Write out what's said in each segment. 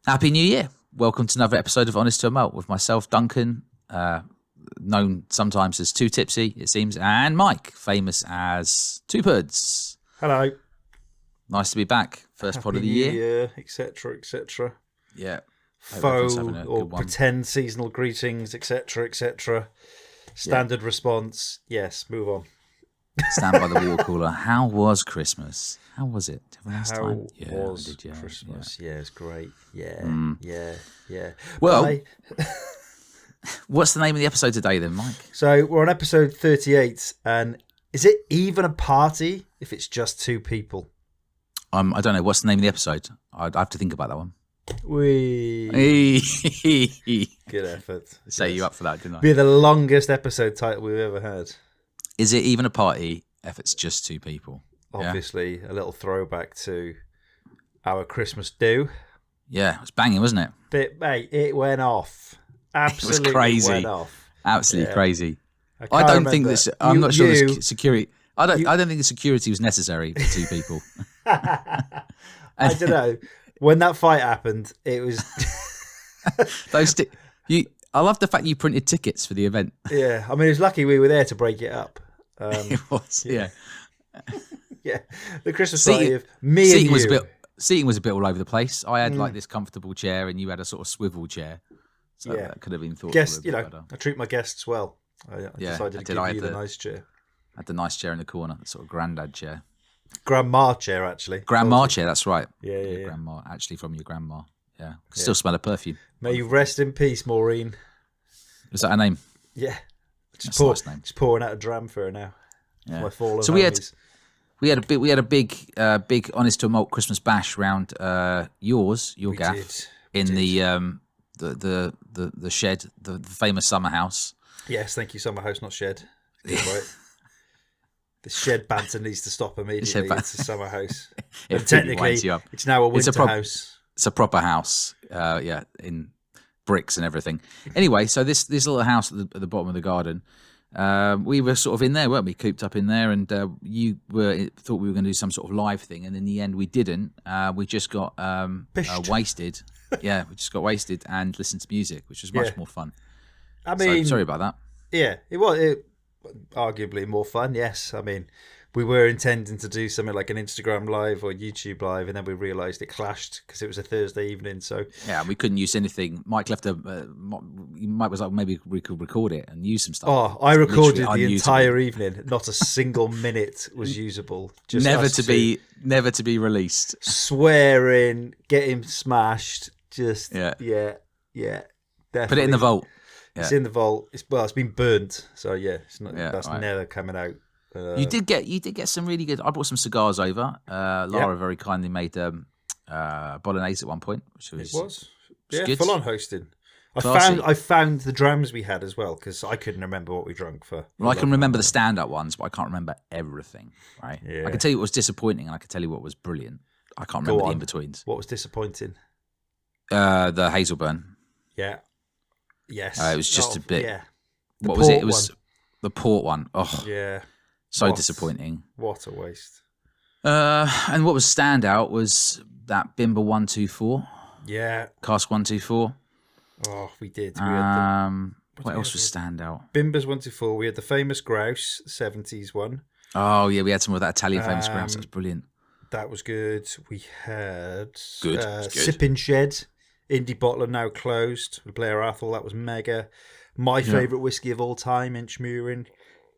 Happy New Year. Welcome to another episode of Honest to a Melt with myself, Duncan, known sometimes as Too Tipsy, it seems, and Mike, famous as Two Puds. Hello. Nice to be back. First pod of the year. Etc., etc. Yeah. Faux or pretend seasonal greetings, etc., etc. Standard response. Yes, move on. Stand by the water cooler. How was Christmas? How was it? Last time? Was Christmas? Yeah, it's great. Yeah. Well, what's the name of the episode today then, Mike? So we're on episode 38, and is it even a party if it's just two people? I don't know. What's the name of the episode? I have to think about that one. Good effort. Set you up for that, didn't I? Be the longest episode title we've ever had. Is it even a party if it's just two people? Obviously, a little throwback to our Christmas do. Yeah, it was banging, wasn't it? Mate, it went off. Absolutely, it was crazy. Went off. Absolutely crazy. I don't think this. I'm not sure the security. I don't think the security was necessary for two people. I don't know. When that fight happened, it was I love the fact you printed tickets for the event. Yeah, I mean, it was lucky we were there to break it up. It was, yeah. Yeah, the Christmas party of me and you. Seating was a bit all over the place. I had like this comfortable chair, and you had a sort of swivel chair. So that could have been thought. I treat my guests well. I decided to give you the nice chair. I had the nice chair in the corner, the sort of granddad chair. Grandma chair, actually. Grandma chair, that's right. Yeah. Grandma, actually from your grandma. Yeah. Still smell of perfume. May you rest in peace, Maureen. Is that her name? Yeah. That's a nice name. Just pouring out a dram for her now. Yeah. My fallen so homies. we had a big Honest to a Malt Christmas bash round your gaff in the shed, the famous summer house. Yes, thank you, summer house, not shed. Right. The shed banter needs to stop immediately. It's a summer house. And technically, it's now a winter house. It's a proper house, in bricks and everything. Anyway, so this little house at the bottom of the garden, we were sort of in there, weren't we? Cooped up in there, and thought we were going to do some sort of live thing, and in the end, we didn't. We just got wasted. Yeah, we just got wasted and listened to music, which was much more fun. I mean, sorry about that. Yeah, it was arguably more fun. Yes, I mean, we were intending to do something like an Instagram live or YouTube live, and then we realised it clashed because it was a Thursday evening. So yeah, we couldn't use anything. Mike left Mike was like, maybe we could record it and use some stuff. Oh, I recorded the entire evening. Not a single minute was usable. Just never to be released. Swearing, getting smashed. Just yeah. Definitely. Put it in the vault. Yeah. It's in the vault. It's been burnt. So yeah, it's not. Yeah, that's never coming out. You did get some really good. I brought some cigars over. Lara very kindly made bolognese at one point, which was good. Full on hosting. I found the drams we had as well because I couldn't remember what we drank for. Well, I can remember the stand-up ones, but I can't remember everything. Right? Yeah. I can tell you what was disappointing, and I can tell you what was brilliant. I can't remember the in-betweens. What was disappointing? The Hazelburn. Yeah. Yes. It was just a bit. Yeah. What was it? It was the port one. Oh. Yeah. So disappointing. What a waste. And what was standout was that Bimber 124. Yeah. Cask 124. Oh, we did. What else was standout? Bimbers 124. We had the famous Grouse, 70s one. Oh, yeah. We had some of that Italian famous Grouse. That was brilliant. That was good. We had good. Sipping Shed. Indie Bottler now closed. Blair Athol. That was mega. My favourite whiskey of all time, Inchmurin.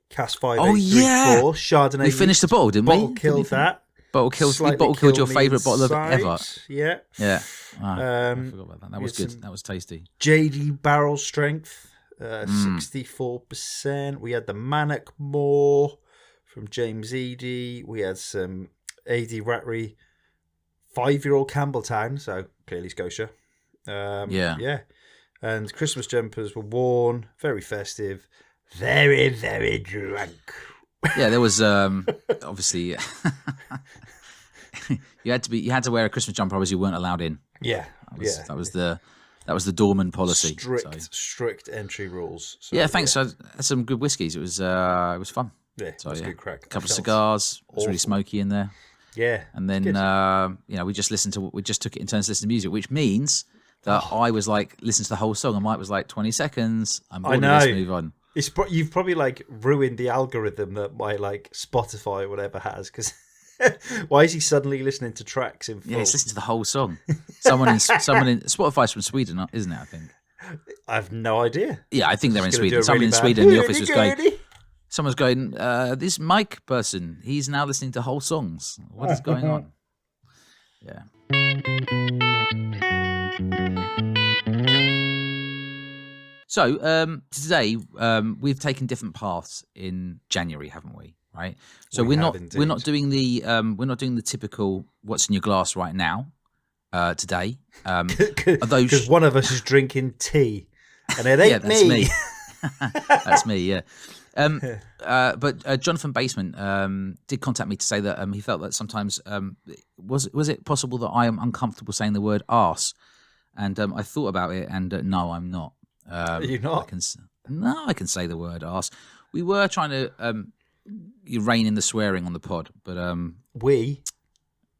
Cask 5834. Chardonnay. We finished the bottle, didn't we? Bottle killed that. Bottle killed your favourite bottle of ever. Yeah. Yeah. I forgot about that. That was good. That was tasty. JD Barrel Strength, 64%. We had the Manic Moor from James Eady. We had some AD Rattery 5-year-old Campbelltown, so clearly Scotia. Yeah. And Christmas jumpers were worn, very festive, very, very drunk. Yeah, there was obviously you had to wear a Christmas jumper, otherwise you weren't allowed in. Yeah, that was the Dorman policy. Strict entry rules. So, yeah, thanks. I had some good whiskies. It was fun. Yeah, it was a good crack. A couple of cigars. It was really smoky in there. Yeah, and then we just took it in turns to listen to music, which means that I was like, listen to the whole song, and Mike was like, 20 seconds. I'm bored of this, move on. You've probably like ruined the algorithm that my like Spotify or whatever has, because why is he suddenly listening to tracks in full? Yeah, he's listening to the whole song. Someone in Spotify's from Sweden, isn't it? I think. I have no idea. Yeah, I think they're in Sweden. Someone in Sweden in the office was going. Someone's going. This Mike person, he's now listening to whole songs. What is going on? Yeah. So today we've taken different paths in January, haven't we? Right. So we're not doing the typical "what's in your glass right now" today. Because one of us is drinking tea, and it ain't that's me. That's me. Yeah. But Jonathan Basement did contact me to say that he felt that sometimes was it possible that I am uncomfortable saying the word arse, and I thought about it, and no, I'm not. You're not? I can say the word arse. We were trying to rein in the swearing on the pod, but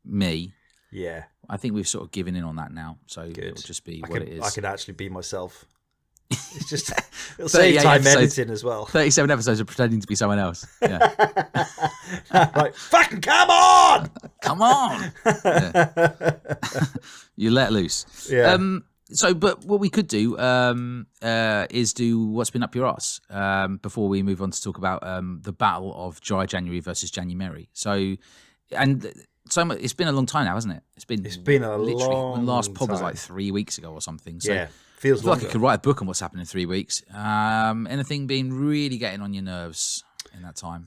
me, yeah, I think we've sort of given in on that now, so Good. It'll just be what it is. I can actually be myself. It's just it'll save time editing as well. 37 episodes of pretending to be someone else. Yeah. Like, fucking come on! Come on! Yeah. You let loose. Yeah. But what we could do is do what's been up your arse before we move on to talk about the battle of Dry January versus January. So it's been a long time now, hasn't it? It's been a literally, long when the last pod time. was like 3 weeks ago or something. So yeah, feels I feel longer. like I could write a book on what's happened in 3 weeks. Anything been really getting on your nerves in that time?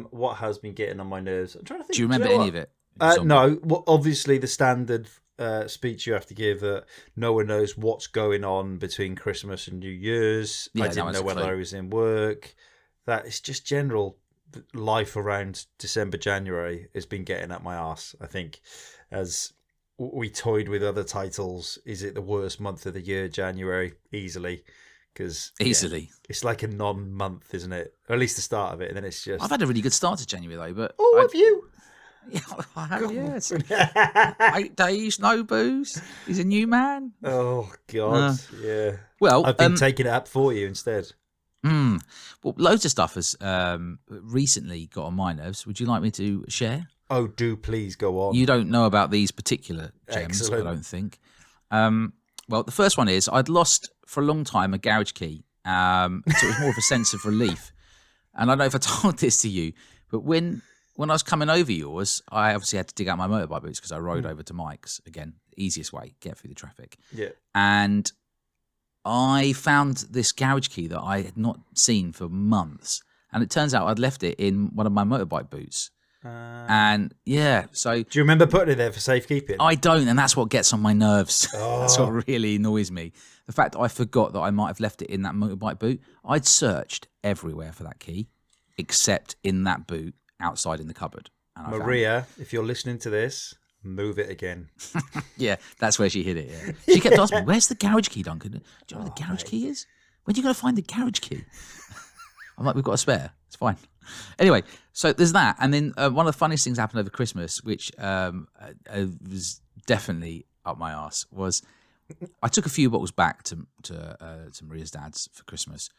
What has been getting on my nerves? I'm trying to think. Do you remember any of it? No. Well, obviously the standard speech you have to give that no one knows what's going on between Christmas and New Year's. Yeah, I didn't know whether I was in work. That it's just general life around December, January has been getting at my arse. I think as we toyed with other titles, is it the worst month of the year, January? Easily. Because it's like a non-month, isn't it? Or at least the start of it, and then it's just. I've had a really good start to January though, but have you? Yeah, I have. Yes. 8 days, no booze. He's a new man. Oh God, yeah. Well, I've been taking it up for you instead. Well, loads of stuff has recently got on my nerves. Would you like me to share? Oh, do please go on. You don't know about these particular gems, Excellent. I don't think. Well, the first one is I'd lost for a long time a garage key, so it was more of a sense of relief. And I don't know if I told this to you, but when I was coming over yours, I obviously had to dig out my motorbike boots because I rode over to Mike's. Again, easiest way, get through the traffic. Yeah. And I found this garage key that I had not seen for months. And it turns out I'd left it in one of my motorbike boots. And yeah, so. Do you remember putting it there for safekeeping? I don't, and that's what gets on my nerves. Oh. That's what really annoys me. The fact that I forgot that I might have left it in that motorbike boot. I'd searched everywhere for that key, except in that boot outside in the cupboard. And Maria, if you're listening to this, move it again. Yeah, that's where she hid it. Yeah. She kept asking me, "Where's the garage key, Duncan? Do you know where the garage key is? When are you going to find the garage key?" I'm like, "We've got a spare. It's fine." Anyway, so there's that. And then one of the funniest things happened over Christmas, which was definitely up my arse, was I took a few bottles back to Maria's dad's for Christmas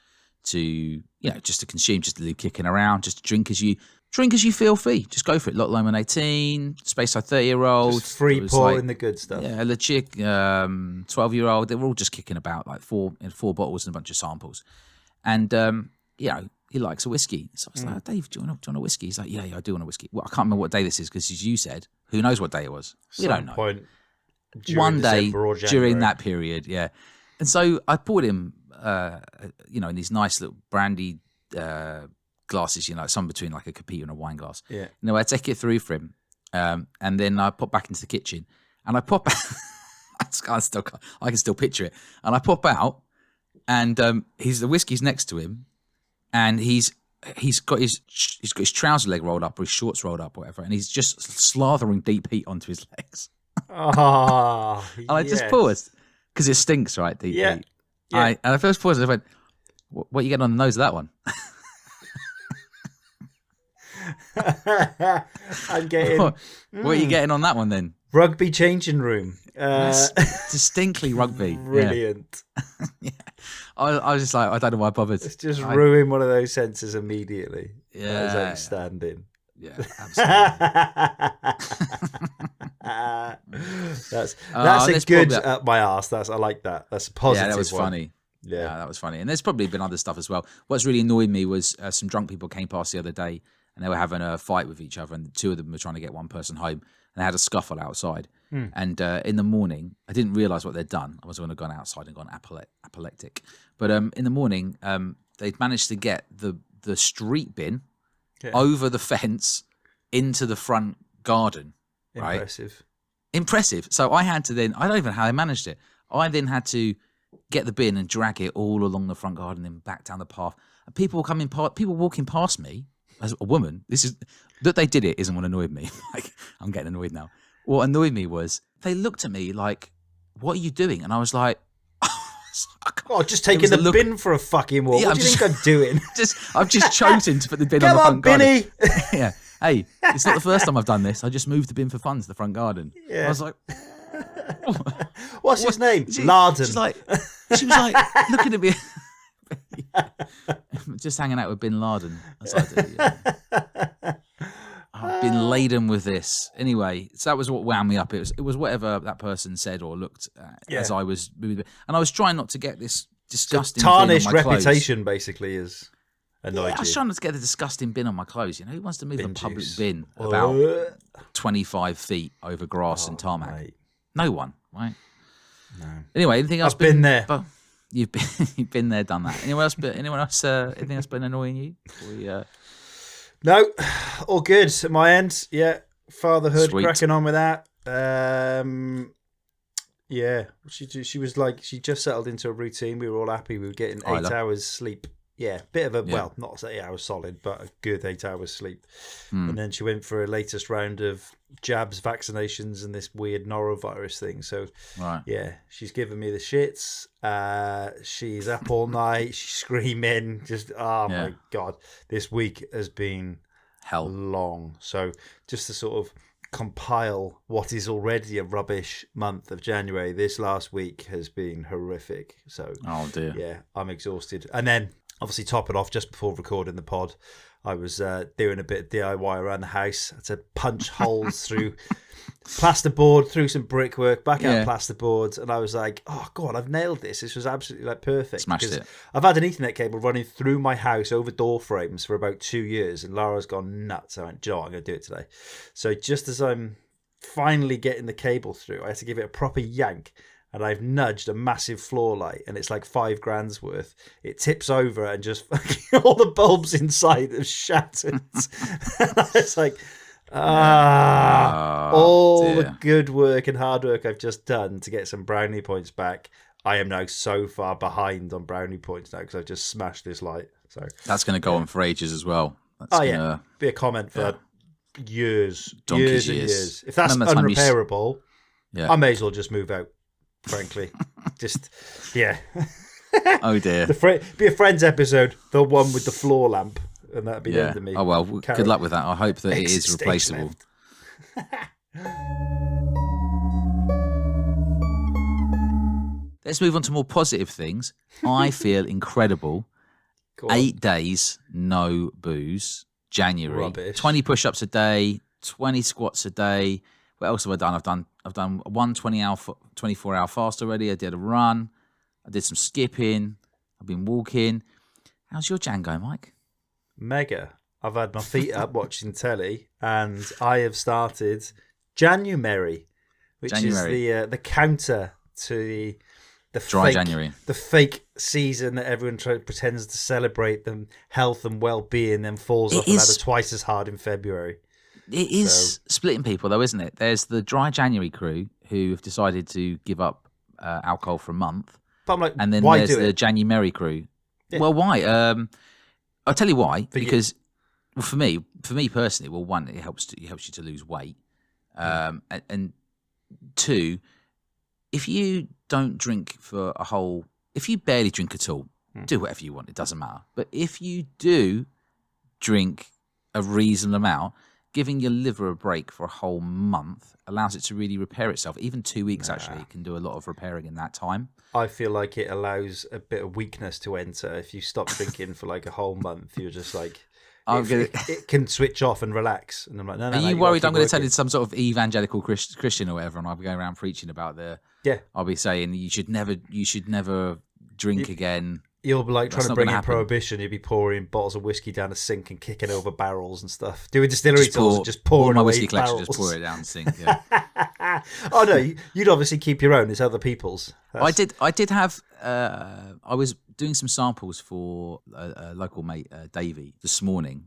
to, just to consume, just to leave kicking around, just to drink as you feel free. Just go for it. Lot Lomond 18, Space Side 30-year-old. Just free pouring the good stuff. Yeah, the chick, 12-year-old. They were all just kicking about, like four bottles and a bunch of samples. And, he likes a whiskey. So I was like, "Dave, do you want a whiskey?" He's like, yeah, I do want a whiskey. Well, I can't remember what day this is because, as you said, who knows what day it was? We don't know. Point one day during that period, yeah. And so I poured him, in these nice little brandy glasses, some between like a Capita and a wine glass. Yeah. I take it through for him, and then I pop back into the kitchen, and I pop out. I can still picture it, and I pop out, and the whiskey's next to him. And he's got his trouser leg rolled up or his shorts rolled up or whatever, and he's just slathering deep heat onto his legs. Oh, and I just paused because it stinks, right? Deep heat. Yeah. And I first paused and I went, "What are you getting on the nose of that one?" I'm getting. What are you getting on that one then? Rugby changing room. Distinctly rugby. Brilliant. Yeah. I was just like, I don't know why I bothered. Let's just ruin one of those senses immediately. Yeah. That is outstanding. Yeah, absolutely. That's a good up my arse. I like that. That's a positive. Yeah, that was funny. Yeah, that was funny. And there's probably been other stuff as well. What's really annoyed me was some drunk people came past the other day and they were having a fight with each other, and the two of them were trying to get one person home, and they had a scuffle outside. And in the morning, I didn't realise what they'd done. I was going to go outside and gone apoplectic. But in the morning, they'd managed to get the street bin over the fence into the front garden. Right? Impressive. So I had to then, I don't even know how they managed it. I then had to get the bin and drag it all along the front garden and back down the path. And people walking past me as a woman. That they did it isn't what annoyed me. Like, I'm getting annoyed now. What annoyed me was they looked at me like, "What are you doing?" And I was like, just taking the bin for a fucking walk. What do you think I'm doing? I've just chosen to put the bin on the front garden. Yeah. Hey, it's not the first time I've done this. I just moved the bin for fun to the front garden. Yeah. I was like, what's his name? Larden. She was like looking at me. Just hanging out with Bin Laden. I've been laden with this. Anyway, so that was what wound me up. It was whatever that person said or looked at as I was moving. And I was trying not to get this disgusting tarnished reputation, basically, is annoyed you. I was trying not to get the disgusting bin on my clothes. You know, who wants to move a public bin about 25 feet over grass and tarmac? Mate. No one, right? No. Anyway, anything else? I've been there. You've been there, done that. Anyone else? Anything else been annoying you? No, all good at my end. Yeah, fatherhood, Sweet. cracking on with that. Yeah, she was like, she just settled into a routine. We were all happy. We were getting 8 hours sleep. Yeah, bit of well, not 8 hours solid, but a good 8 hours sleep. And then she went for her latest round of jabs, vaccinations, and this weird norovirus thing. So, yeah, she's giving me the shits. She's up all night. She's screaming. Just, my God. This week has been hell long. So just to sort of compile what is already a rubbish month of January, this last week has been horrific. So, oh dear. Yeah, I'm exhausted. And then, obviously, top it off just before recording the pod, I was doing a bit of DIY around the house. I had to punch holes through plasterboard, through some brickwork, back out plasterboards, and I was like, "Oh God, I've nailed this! This was absolutely perfect." Smashed it. I've had an Ethernet cable running through my house over door frames for about 2 years, and Lara's gone nuts. I went, "Do you know what? I'm going to do it today." So just as I'm finally getting the cable through, I had to give it a proper yank. And I've nudged a massive floor light, and it's like $5,000 worth. It tips over, and just all the bulbs inside have shattered. And I was like, all the good work and hard work I've just done to get some brownie points back. I am now so far behind on brownie points now because I've just smashed this light. So that's going to go on for ages as well. That's be a comment for years and years. If that's unrepairable, I may as well just move out. Frankly, just Oh dear. Be a Friends episode, the one with the floor lamp, and that'd be the end of me. Oh well, good luck with that. I hope that it is replaceable. Let's move on to more positive things. I feel incredible. 8 days, no booze. January. Rubbish. 20 push-ups a day, 20 squats a day. What else have I done? I've done one 24-hour fast already. I did a run. I did some skipping. I've been walking. How's your Jan going, Mike? Mega. I've had my feet up watching telly, and I have started January, which is the counter to the dry January, the fake season that everyone pretends to celebrate them health and well-being, then falls off another twice as hard in February. It is splitting people, though, isn't it? There's the dry January crew who have decided to give up alcohol for a month. But I'm like, and then why there's do the it? January crew. Yeah. Well, why? I'll tell you why. Because for me personally, well, one, it helps you to lose weight, and two, if you don't drink for if you barely drink at all, do whatever you want. It doesn't matter. But if you do drink a reasonable amount, giving your liver a break for a whole month allows it to really repair itself. Even 2 weeks actually can do a lot of repairing in that time. I feel like it allows a bit of weakness to enter. If you stop drinking for like a whole month, you're just like, it can switch off and relax. And I'm like, no. Are you worried I'm going to turn into some sort of evangelical Christian or whatever, and I'll be going around preaching about I'll be saying you should never drink again. You'll be like trying to bring in prohibition. You'll be pouring bottles of whiskey down a sink and kicking over barrels and stuff. Doing distillery tours and just pouring my away whiskey barrels. collection, just pour it down the sink. Yeah. Oh no, you'd obviously keep your own. It's other people's. I did have. I was doing some samples for a local mate, Davey, this morning,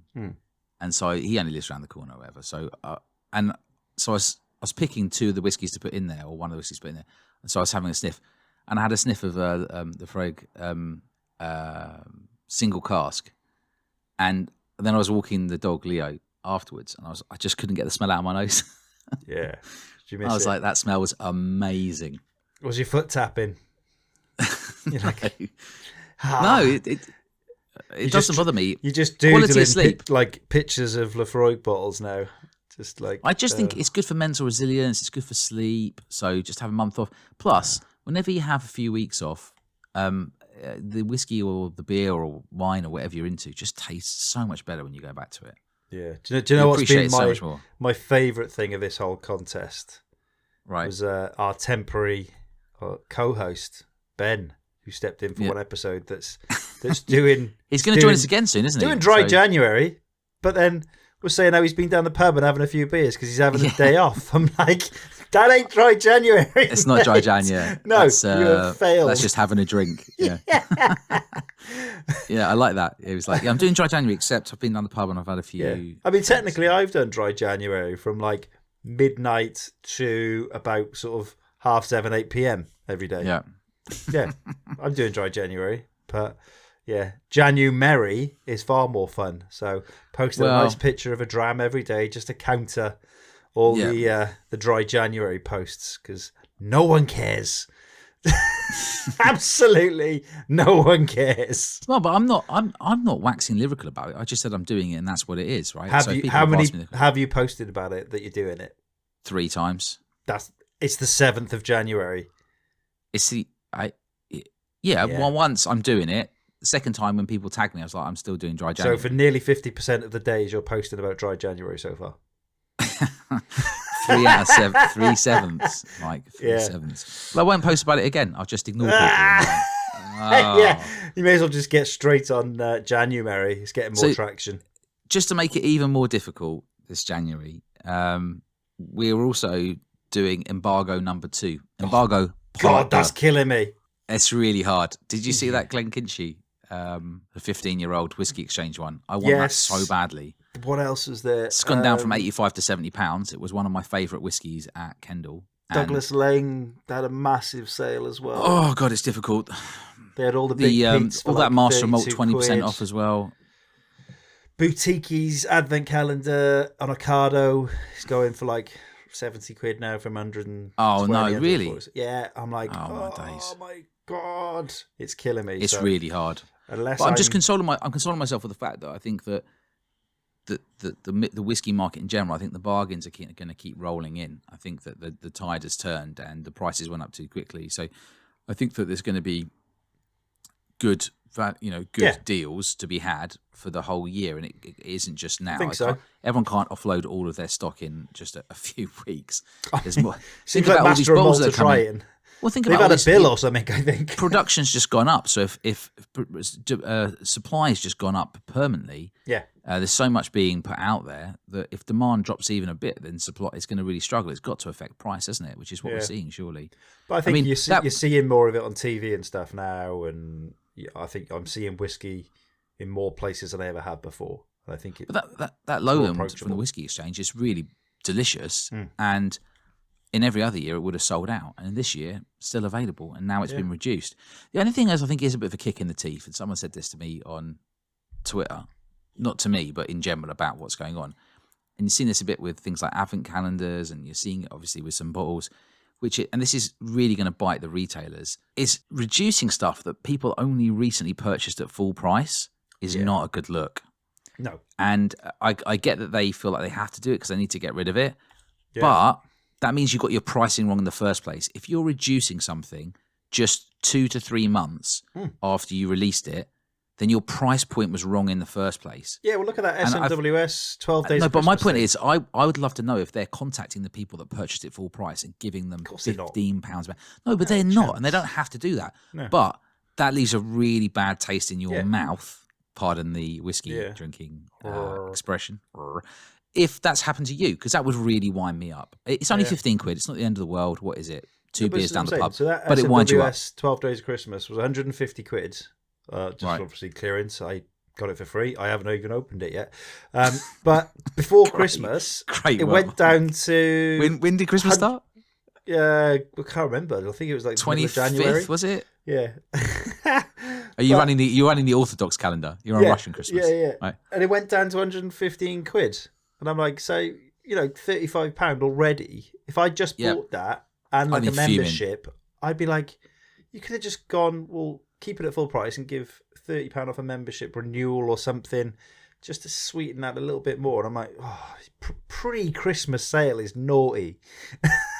and so he only lives around the corner or whatever. So I was picking two of the whiskies to put in there, or one of the whiskies to put in there, and so I was having a sniff, and I had a sniff of the Freg single cask, and then I was walking the dog Leo afterwards, and I just couldn't get the smell out of my nose. Yeah, did you miss I was like, that smell was amazing. Was your foot tapping? You're like, no, it doesn't bother me. You just do quality of sleep, like pictures of Lefroy bottles now. Just like I just think it's good for mental resilience. It's good for sleep. So just have a month off. Plus, whenever you have a few weeks off, the whiskey or the beer or wine or whatever you're into just tastes so much better when you go back to it. Yeah. Do you know what's been my favourite thing of this whole contest? Right. Was our temporary co-host Ben, who stepped in for one episode. That's doing. He's going to join us again soon, isn't he? Doing dry January, but then we're saying how he's been down the pub and having a few beers because he's having a day off. I'm like, that ain't dry January. It's not dry January. No, you failed. That's just having a drink. Yeah. Yeah, I like that. It was like, I'm doing dry January, except I've been down the pub and I've had a few. Yeah. I mean, technically, I've done dry January from like midnight to about sort of 7:30, 8 p.m. every day. Yeah. Yeah, I'm doing dry January, but yeah, January is far more fun. So posting a nice picture of a dram every day just to counter all the dry January posts because no one cares. Absolutely no one cares. No, but I'm not waxing lyrical about it. I just said I'm doing it and that's what it is, right? How many have you posted about it that you're doing it? 3 times. It's the 7th of January. It's once I'm doing it. The second time when people tag me, I was like, I'm still doing dry January. So for nearly 50% of the days, you're posting about dry January so far. 3 out of 7, 3 sevenths, Mike. 3 sevenths. Well, I won't post about it again. I'll just ignore people. Yeah, you may as well just get straight on January. It's getting more traction. Just to make it even more difficult this January, we're also doing embargo number 2. Embargo. God, that's killing me. It's really hard. Did you see that Glen Kinchy, the 15-year-old whiskey exchange one? I want that so badly. What else is there? It's gone down from £85 to £70. It was one of my favourite whiskies at Kendal. Douglas Lane had a massive sale as well. Oh God, it's difficult. They had all the big peats for all that Master Malt 20% off as well. Boutique's advent calendar on Ocado is going for like 70 quid now from 100. Oh no, really? Yeah, I'm like, my days. Oh my God, it's killing me. It's really hard. But I'm just consoling myself with the fact that I think that the whiskey market in general, I think the bargains are going to keep rolling in. I think that the tide has turned and the prices went up too quickly. So I think that there's going to be good deals to be had for the whole year, and it isn't just now. I think so. Everyone can't offload all of their stock in just a few weeks. There's more. Seems like Master and Malt are trying. Well, think they've about had a bill or something. I think production's just gone up. So if supply's just gone up permanently, there's so much being put out there that if demand drops even a bit, then supply is going to really struggle. It's got to affect price, hasn't it? Which is what we're seeing, surely. But I think you're seeing more of it on TV and stuff now, and I think I'm seeing whiskey in more places than I ever have before. And I think that Lowland from the Whiskey Exchange is really delicious, and in every other year it would have sold out, and this year still available, and now it's been reduced. The only thing is, I think, is a bit of a kick in the teeth, and someone said this to me on Twitter, not to me, but in general about what's going on. And you've seen this a bit with things like advent calendars, and you're seeing it obviously with some bottles, and this is really going to bite the retailers, is reducing stuff that people only recently purchased at full price is not a good look. No. And I get that they feel like they have to do it because they need to get rid of it. Yeah. But that means you got your pricing wrong in the first place. If you're reducing something just 2 to 3 months after you released it, then your price point was wrong in the first place. Yeah, well, look at that SMWS 12 days. No, but my point is, I would love to know if they're contacting the people that purchased it full price and giving them £15 back. No, but they're not, and they don't have to do that. No. But that leaves a really bad taste in your mouth. Pardon the whiskey drinking expression. If that's happened to you, because that would really wind me up. It's only 15 quid. It's not the end of the world. What is it? 2 beers down the pub. So that but it winds you up. 12 Days of Christmas was 150 quid. Just obviously clearance. I got it for free. I haven't even opened it yet. But before Christmas, it went down to... When did Christmas start? I can't remember. I think it was like 25th, January. Was it? Yeah. Are you running the Orthodox calendar? You're on Russian Christmas. Yeah. Right. And it went down to 115 quid. And I'm like, so, £35 already. If I just bought that and like a membership, I'd be like, you could have just gone, well, keep it at full price and give £30 off a membership renewal or something just to sweeten that a little bit more. And I'm like, pre-Christmas sale is naughty.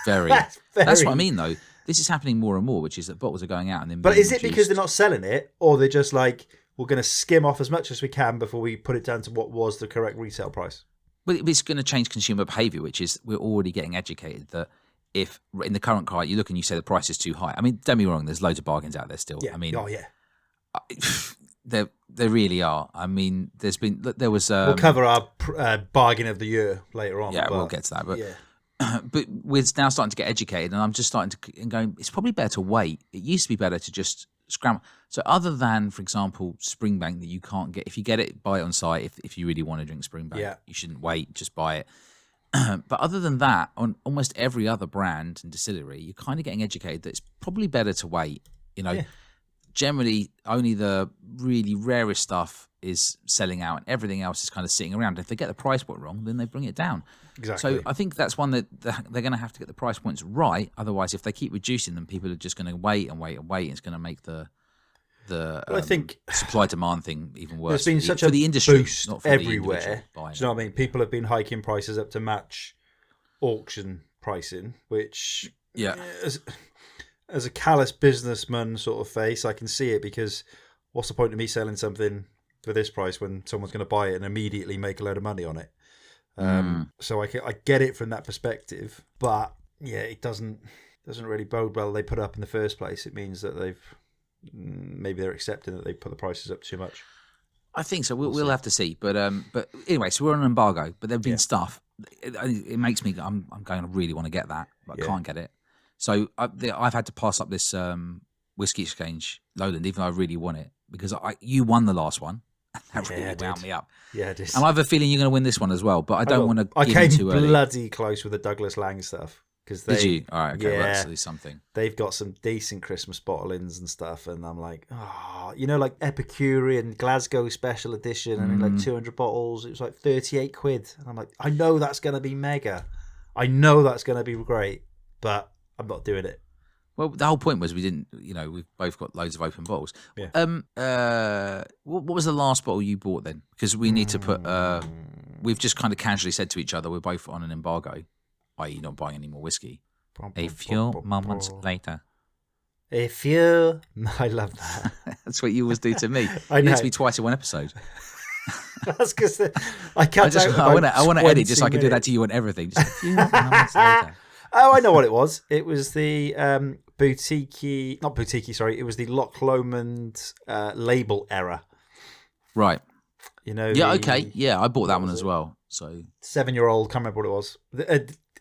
Very. That's what I mean, though. This is happening more and more, which is that bottles are going out and then. But is it because they're not selling it, or they're just like, we're going to skim off as much as we can before we put it down to what was the correct retail price? Well, it's going to change consumer behaviour, which is we're already getting educated that if in the current car you look and you say the price is too high. I mean, don't be wrong. There's loads of bargains out there still. Yeah. I mean, there really are. I mean, there was. We'll cover our bargain of the year later on. Yeah, we'll get to that. But but we're now starting to get educated, and I'm just starting to go. It's probably better to wait. It used to be better to just scramble. So other than, for example, Springbank that you can't get, if you get it, buy it on site. If you really want to drink Springbank, you shouldn't wait. Just buy it. But other than that, on almost every other brand and distillery, you're kind of getting educated that it's probably better to wait. Generally, only the really rarest stuff is selling out, and everything else is kind of sitting around. If they get the price point wrong, then they bring it down. Exactly. So I think that's one that they're going to have to get the price points right. Otherwise, if they keep reducing them, people are just going to wait and wait and wait. It's going to make the I think supply demand thing even worse. There's been such for a the industry, boost not for everywhere. The do you know what I mean? People have been hiking prices up to match auction pricing, which as a callous businessman sort of face, I can see it, because what's the point of me selling something for this price when someone's going to buy it and immediately make a load of money on it? So I get it from that perspective, but it doesn't really bode well. They put it up in the first place. It means that maybe they're accepting that they put the prices up too much. I think so. We'll have to see. But anyway, so we're on an embargo, but there've been stuff. It makes me. I'm going to really want to get that, but I can't get it. So I've had to pass up this whiskey exchange Lowland, even though I really want it, because you won the last one. That really wound me up. Yeah, it is. And I have a feeling you're going to win this one as well, but I don't want to. I came too bloody close with the Douglas Lang stuff. Did you? All right, okay, well, that's at least something. They've got some decent Christmas bottlings and stuff, and I'm like, like Epicurean Glasgow Special Edition, and like 200 bottles. It was like 38 quid, and I'm like, I know that's going to be mega. I know that's going to be great, but I'm not doing it. Well, the whole point was we didn't. We've both got loads of open bottles. Yeah. What was the last bottle you bought then? Because we need to put. We've just kind of casually said to each other, we're both on an embargo, i.e., not buying any more whiskey. A few moments later. I love that. That's what you always do to me. I know. You need to be twice in one episode. That's because I cut out. I want to edit just so I can do that to you on everything. Just a few moments later. Oh, I know what it was. It was the not boutique, sorry. It was the Loch Lomond label error. Right. Yeah, okay. Yeah, I bought that one as well. So 7-year-old, can't remember what it was.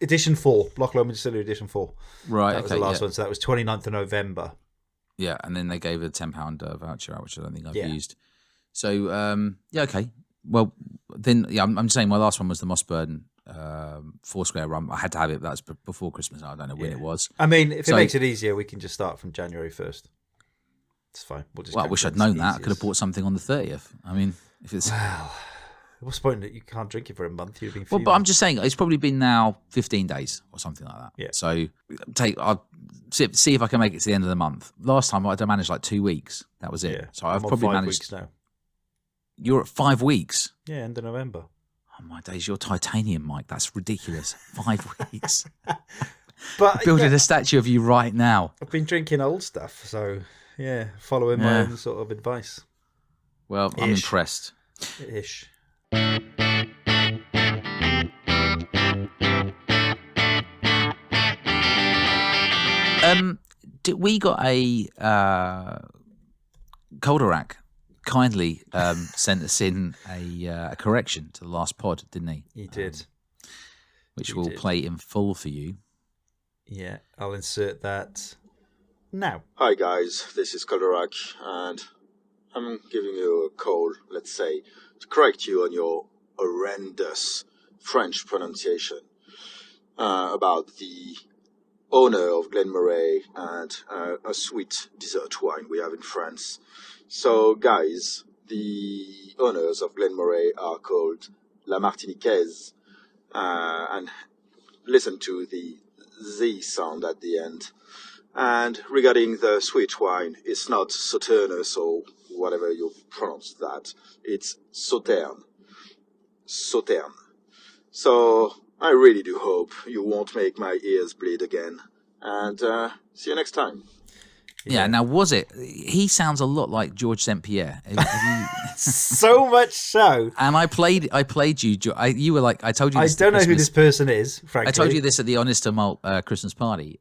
Edition 4, Loch Lomond Distillery Edition 4. Right, that was the last one. So that was 29th of November. Yeah, and then they gave a £10 voucher out, which I don't think I've used. So, okay. Well, then, I'm saying my last one was the Mossburn Foursquare rum. I had to have it. That was before Christmas. I don't know when it was. I mean, if it makes it easier, we can just start from January 1st. It's fine. I wish I'd known that. I could have bought something on the 30th. I mean, if it's... Well, what's the point that you can't drink it for a month? You've been but I'm just saying, it's probably been now 15 days or something like that. Yeah. So I'll see if I can make it to the end of the month. Last time I managed like 2 weeks. That was it. Yeah. So I've I'm probably on 5 managed... weeks now. You're at 5 weeks. Yeah, end of November. Oh my days, you're titanium, Mike. That's ridiculous. 5 weeks. But Building a statue of you right now. I've been drinking old stuff, so yeah, following my own sort of advice. Well, I'm impressed. Ish. We got a Kolderak kindly sent us in a correction to the last pod, didn't he? He did. Which we'll play in full for you. Yeah, I'll insert that now. Hi guys, this is Kolderak, and I'm giving you a call, let's say, to correct you on your horrendous French pronunciation about the owner of Glenmorangie and a sweet dessert wine we have in France. So guys, the owners of Glenmorangie are called La Martiniquaise, and listen to the Z sound at the end. And regarding the sweet wine, it's not Sauternus or whatever you pronounce that. It's Sauterne. Sauterne. So I really do hope you won't make my ears bleed again. And see you next time. Yeah. Now was it? He sounds a lot like George St. Pierre. So much so. And I played you. You were like, I told you. I don't know who this person is. Frankly, I told you this at the Honest to Malt Christmas party,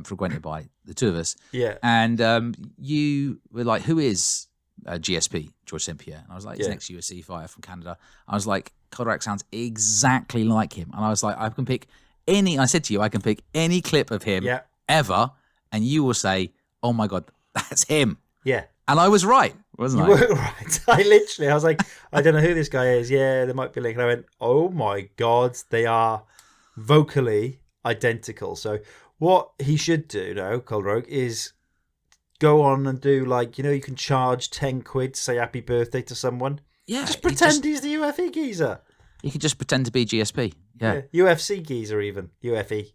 frequented by the two of us. Yeah. And you were like, "Who is GSP, George St. Pierre?" And I was like, "He's an ex-UFC fighter from Canada." I was like, "Kolderak sounds exactly like him." And I was like, "I can pick any." I said to you, "I can pick any clip of him ever," and you will say, "Oh my god, that's him." Yeah. And I was right, wasn't I? You were right. I was like, I don't know who this guy is. Yeah, there might be a link. And I went, oh my God, they are vocally identical. So what he should do now, Kolderak, is go on and do like, you can charge 10 quid to say happy birthday to someone. Yeah. Just pretend he's the UFE geezer. You can just pretend to be GSP. Yeah. UFC geezer even. UFE.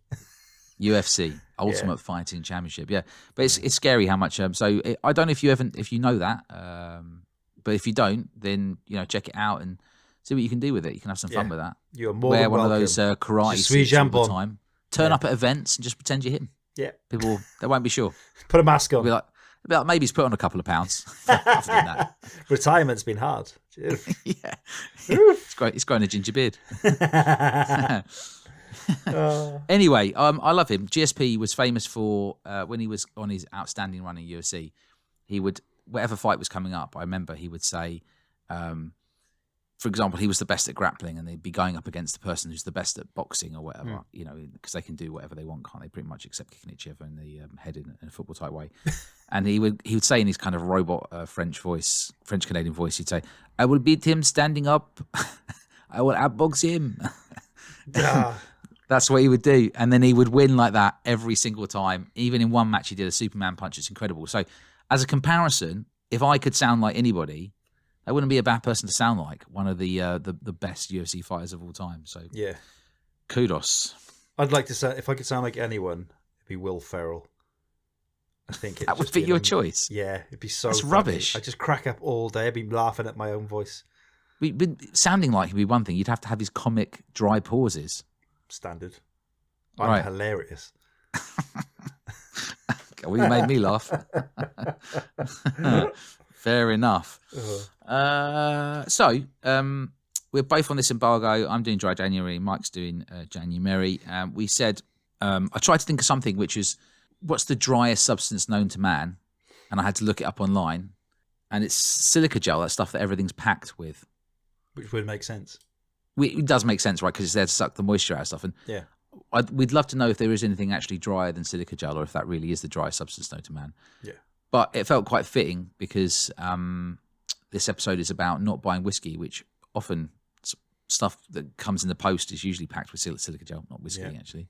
UFC Ultimate Fighting Championship, but it's scary how much. So I don't know if you know that, but if you don't, then check it out and see what you can do with it. You can have some fun with that. You're more wear than one welcome. of those karate suits all the time. Turn up at events and just pretend you're him. Yeah, people they won't be sure. Put a mask on. Be like maybe he's put on a couple of pounds. Other than that, retirement's been hard. Yeah, he's growing a ginger beard. Anyway, I love him. GSP was famous for when he was on his outstanding run in UFC. He would, whatever fight was coming up, I remember he would say, for example, he was the best at grappling, and they'd be going up against the person who's the best at boxing or whatever. Because they can do whatever they want, can't they? Pretty much, except kicking each other in the head in a football type way. And he would say in his kind of robot French Canadian voice, he'd say, "I will beat him standing up. I will outbox him." That's what he would do. And then he would win like that every single time. Even in one match, he did a Superman punch. It's incredible. So as a comparison, if I could sound like anybody, that wouldn't be a bad person to sound like. One of the best UFC fighters of all time. So kudos. I'd like to say, if I could sound like anyone, it'd be Will Ferrell. I think that would be your choice. Yeah, it'd be so That's funny. rubbish. I'd just crack up all day. I'd be laughing at my own voice. Sounding like would be one thing. You'd have to have his comic dry pauses. Standard. I'm hilarious. Well, you made me laugh. Fair enough. So we're both on this embargo. I'm doing dry January. Mike's doing January. We said I tried to think of something which is what's the driest substance known to man, and I had to look it up online. And it's silica gel. That stuff that everything's packed with, which would make sense. It does make sense, right? Because it's there to suck the moisture out of stuff. And we'd love to know if there is anything actually drier than silica gel, or if that really is the driest substance known to man. Yeah. But it felt quite fitting because this episode is about not buying whiskey, which often stuff that comes in the post is usually packed with silica gel, not whiskey actually.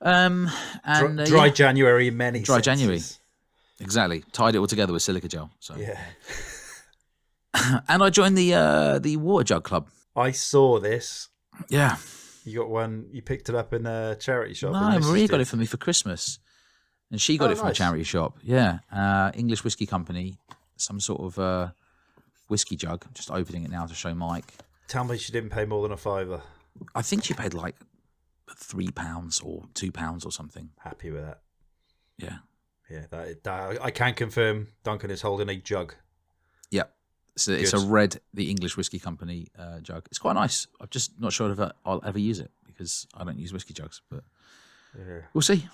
And dry January in many dry senses. January, exactly. Tied it all together with silica gel. So and I joined the water jug club. I saw this. Yeah. You got one, you picked it up in a charity shop. No, Maria got it for me for Christmas. And she got it from a charity shop. Yeah. English whiskey company, some sort of whiskey jug. Just opening it now to show Mike. Tell me she didn't pay more than a £5. I think she paid like £3 or £2 or something. Happy with that. Yeah. Yeah, that I can confirm Duncan is holding a jug. Yep. So it's a red, the English Whiskey Company jug. It's quite nice. I'm just not sure if I'll ever use it because I don't use whiskey jugs, but we'll see.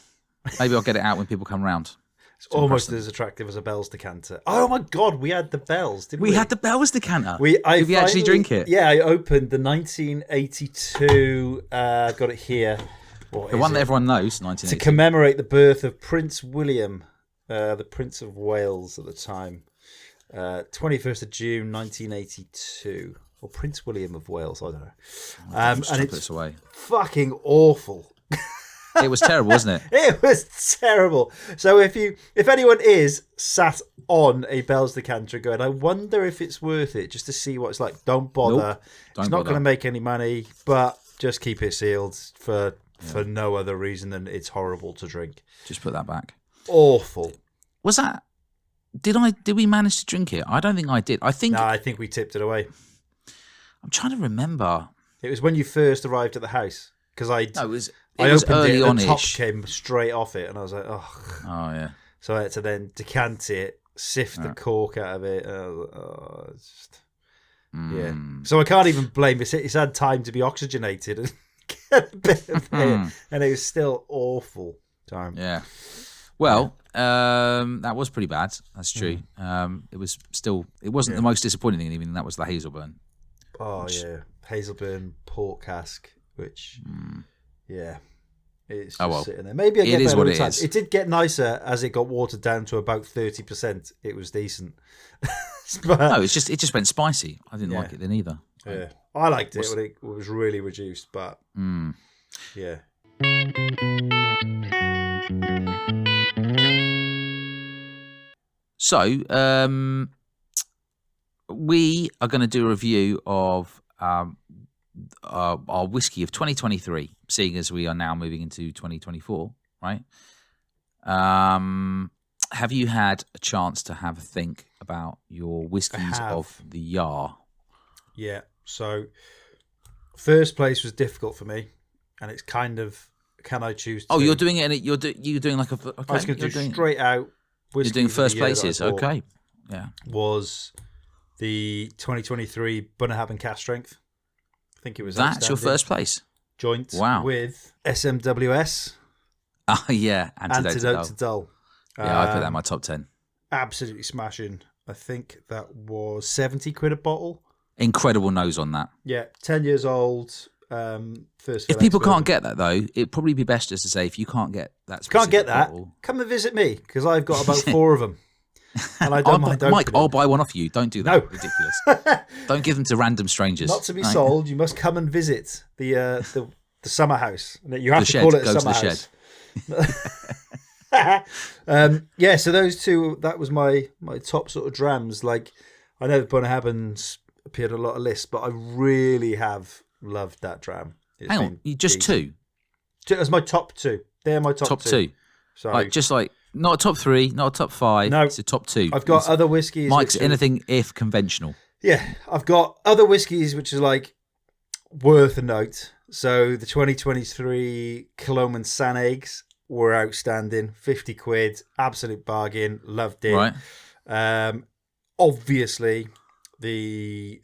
Maybe I'll get it out when people come round. It's almost as attractive as a Bell's decanter. Oh my God, we had the Bell's, didn't we? We had the Bell's decanter. Did we actually drink it? Yeah, I opened the 1982, got it here. The one that everyone knows, 1982. To commemorate the birth of Prince William, the Prince of Wales at the time. 21st of June, 1982. Or Prince William of Wales, I don't know. And it's away. Fucking awful. It was terrible, wasn't it? It was terrible. So if anyone is sat on a Bell's decanter going, I wonder if it's worth it just to see what it's like, don't bother. Nope, it's not going to make any money, but just keep it sealed for no other reason than it's horrible to drink. Just put that back. Awful. Was that? Did we manage to drink it? I don't think I did. I think we tipped it away. I'm trying to remember. It was when you first arrived at the house because I was opened early it and the top on-ish. came straight off it and I was like, oh yeah. So I had to then decant it, sift the cork out of it. It's just, yeah. So I can't even blame it. It's had time to be oxygenated and get a bit of it, and it was still awful time. Yeah. Well, that was pretty bad. That's true. It wasn't the most disappointing thing. Even that was the Hazelburn. Oh yeah, Hazelburn port cask, which it's just sitting there. Maybe I get better with time. It did get nicer as it got watered down to about 30%. It was decent. But, no, it just went spicy. I didn't like it then either. Yeah, I liked it when it was really reduced, but yeah. So, we are going to do a review of our whiskey of 2023, seeing as we are now moving into 2024, right? Have you had a chance to have a think about your whiskies of the year? Yeah. So, first place was difficult for me, and it's kind of, can I choose to... Oh, you're doing it, and you're doing like a... Okay, I was going to do straight out whiskies. You're doing first places, okay. Yeah. Was the 2023 Bunnahabhain Cask Strength. I think it was That's your first place? Joint Wow. with SMWS. Oh, yeah. Antidote to Dull. Yeah, I put that in my top 10. Absolutely smashing. I think that was £70 a bottle. Incredible nose on that. Yeah, 10 years old. First. If people can't get that, though, it'd probably be best just to say, if you can't get that, can't get that, bottle, come and visit me, because I've got about 4 of them. And I don't mind Mike, I'll buy one off you. Don't do that. No. Ridiculous. Don't give them to random strangers. Not to be sold. You must come and visit the summer house. You have to call it a summer house. Yeah, so those two, that was my top sort of drams. Like, I know Bunnahabhain's appeared on a lot of lists, but I really have loved that dram. Hang on, just decent. Two? That's my top 2. They're my top two. So just not a top 3, not a top 5. No, it's a top 2. I've got other whiskies. Mike's anything if conventional. Yeah, I've got other whiskies which are like worth a note. So the 2023 Killoman Sanags were outstanding. £50, absolute bargain. Loved it. Right. Obviously, the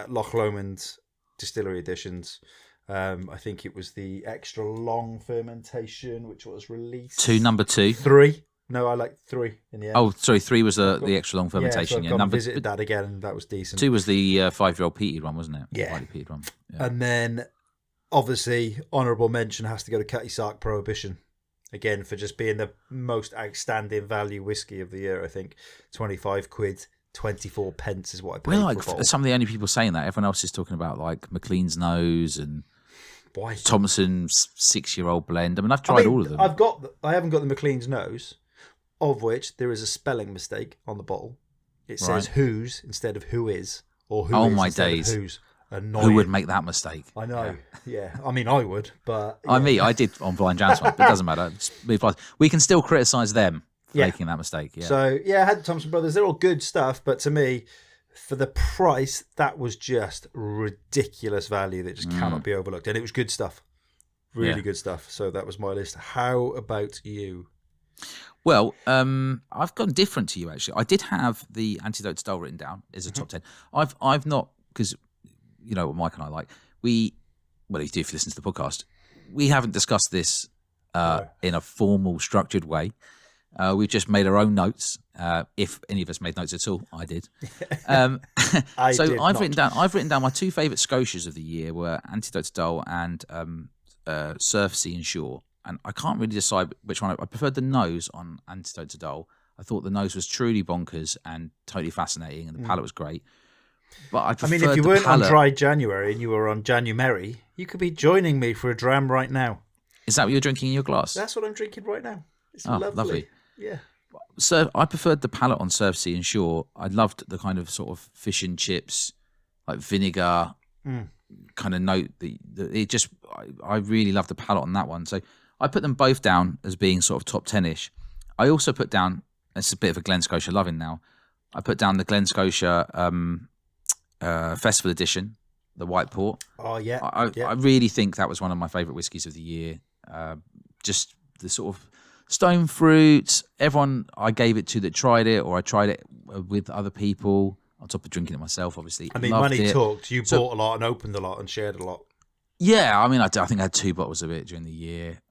Loch Lomond distillery editions. I think it was the extra long fermentation, which was released. Number 2. 3. No, I like 3 in the end. Oh, sorry, 3 was the extra long fermentation. Yeah, so I've visited that again, and that was decent. 2 was the 5-year-old peated one, wasn't it? Yeah. Peated one. Yeah. And then, obviously, honourable mention has to go to Cutty Sark Prohibition. Again, for just being the most outstanding value whiskey of the year, I think. £25, 24 pence is what I paid We're like for some of the only people saying that. Everyone else is talking about like McLean's Nose and Thompson's 6-year-old blend. I mean, I've tried all of them. I haven't got the McLean's Nose, of which there is a spelling mistake on the bottle. It says whose instead of who is, or who is my instead days. of whose. Annoying. Who would make that mistake? I know. Yeah. I mean, I would, but I did on Blind Jams one, but it doesn't matter. We can still criticise them for making that mistake. Yeah. So I had the Thompson Brothers. They're all good stuff, but to me, for the price, that was just ridiculous value that just cannot be overlooked. And it was good stuff. Really good stuff. So that was my list. How about you? Well, I've gone different to you, actually. I did have the Antidote to Dull written down as a top 10. I've not, because you know what Mike and I like. You do if you listen to the podcast. We haven't discussed this in a formal, structured way. We've just made our own notes. If any of us made notes at all, I did. I've written down my two favourite Scotias of the year were Antidote to Dull and Surf, Sea and Shore. And I can't really decide which one. I preferred the nose on Antidote to Dull. I thought the nose was truly bonkers and totally fascinating, and the palate was great. But I mean, if you weren't on Dry January and you were on January, you could be joining me for a dram right now. Is that what you're drinking in your glass? That's what I'm drinking right now. It's lovely. Yeah. So I preferred the palate on Surf, Sea and Shore. I loved the kind of sort of fish and chips, like vinegar kind of note. I really loved the palate on that one. So I put them both down as being sort of top 10-ish. I also put down, it's a bit of a Glen Scotia loving now, I put down the Glen Scotia Festival Edition, the White Port. Oh, yeah. I really think that was one of my favourite whiskies of the year. Just the sort of stone fruit. Everyone I gave it to that tried it, or I tried it with other people, on top of drinking it myself, obviously. I mean, money talked. You bought a lot and opened a lot and shared a lot. Yeah, I mean, I think I had 2 bottles of it during the year.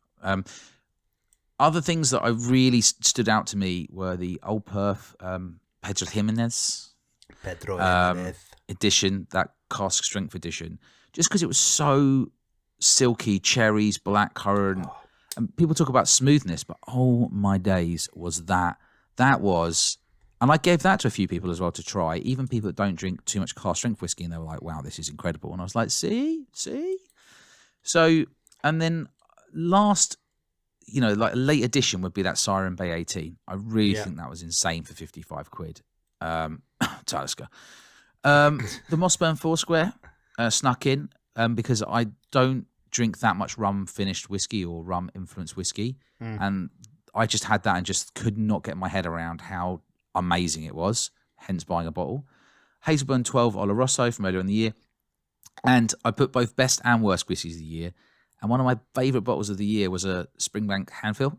Other things that I really stood out to me were the Old Perth Pedro Jimenez edition, that cask strength edition, just because it was so silky, cherries, blackcurrant. And people talk about smoothness, but oh my days, was that was, and I gave that to a few people as well to try, even people that don't drink too much cask strength whiskey, and they were like, wow, this is incredible. And I was like, see? So, and then last, like a late edition would be that Siren Bay 18. I really think that was insane for 55 quid. Talisker. The Mossburn Foursquare snuck in because I don't drink that much rum finished whiskey or rum influenced whiskey, and I just had that and just could not get my head around how amazing it was, hence buying a bottle. Hazelburn 12 Oloroso from earlier in the year, and I put both best and worst whiskies of the year, and one of my favourite bottles of the year was a Springbank Handfill,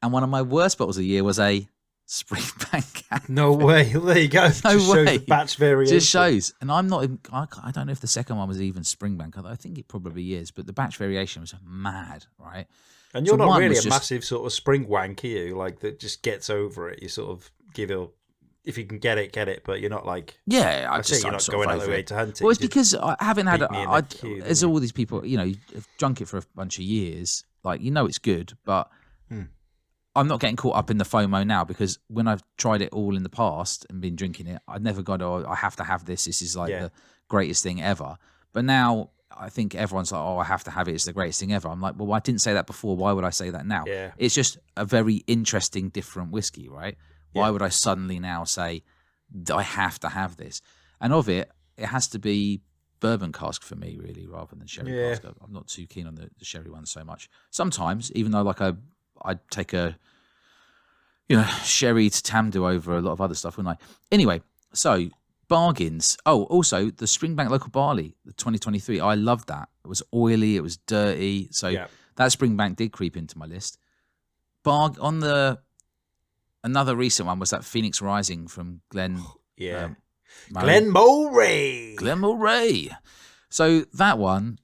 and one of my worst bottles of the year was a Springbank Handfill. No way. Well, there you go. No just way. Shows the batch variation. Just shows. And I don't know if the second one was even Springbank. I think it probably is, but the batch variation was mad, right? And you're not really a massive sort of spring wank, are you? Like, that just gets over it. You sort of give it, if you can get it, but you're not like... Yeah, you're not going out of the way to hunt it. Well, it's because I haven't had... There's all these people, you've drunk it for a bunch of years. Like, it's good, but... I'm not getting caught up in the FOMO now, because when I've tried it all in the past and been drinking it, I've never gone, I have to have this. This is like the greatest thing ever. But now I think everyone's like, I have to have it. It's the greatest thing ever. I'm like, well, I didn't say that before. Why would I say that now? Yeah. It's just a very interesting, different whiskey, right? Why would I suddenly now say I have to have this? And of it has to be bourbon cask for me, really, rather than sherry cask. I'm not too keen on the sherry one so much. Sometimes, even though I'd take a, sherry to Tamdo over a lot of other stuff, wouldn't I? Anyway, so bargains. Oh, also the Springbank Local Barley, the 2023. I loved that. It was oily, it was dirty. So that Springbank did creep into my list. Another recent one was that Phoenix Rising from Glen. Glen Moray. Glen Moray. So that one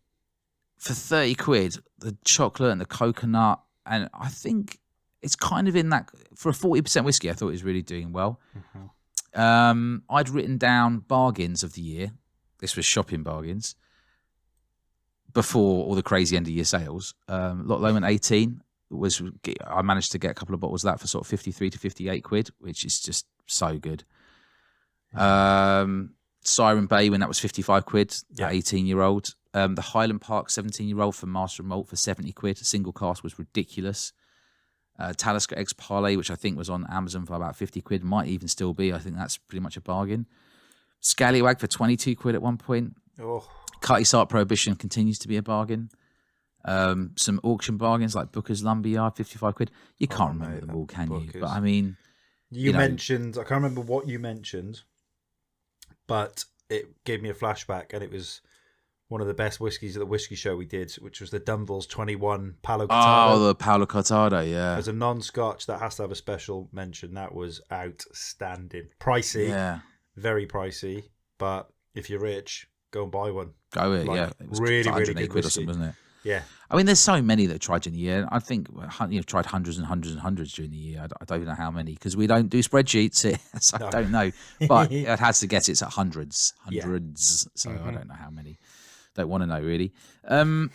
for 30 quid, the chocolate and the coconut, and I think it's kind of in that, for a 40% whiskey, I thought it was really doing well. I'd written down bargains of the year. This was shopping bargains before all the crazy end of year sales. Lot Lomond 18 I managed to get a couple of bottles of that for sort of 53 to 58 quid, which is just so good. Siren Bay, when that was 55 quid, that 18-year-old. The Highland Park 17-year-old from Master and Malt for 70 quid. Single cask was ridiculous. Talisker Eggs Parlay, which I think was on Amazon for about 50 quid, might even still be. I think that's pretty much a bargain. Scallywag for 22 quid at one point. Cutty Sark Prohibition continues to be a bargain. Some auction bargains like Booker's Lumberyard, 55 quid. You can't remember them all, can you? But I mean... You mentioned, I can't remember what you mentioned, but it gave me a flashback, and it was one of the best whiskies at the whiskey show we did, which was the Dunville's 21 Palo Cortado. Oh, the Palo Cortado, yeah. As a non-Scotch, that has to have a special mention. That was outstanding. Pricey, very pricey, but if you're rich, go and buy one. Go it, yeah. It was really, really good quid or whiskey. something, wasn't it? Yeah. I mean, there's so many that tried during the year. I think you've tried hundreds and hundreds and hundreds during the year. I don't even know how many because we don't do spreadsheets. So I don't know. But it has to guess it's at hundreds. So I don't know how many. Don't want to know really. And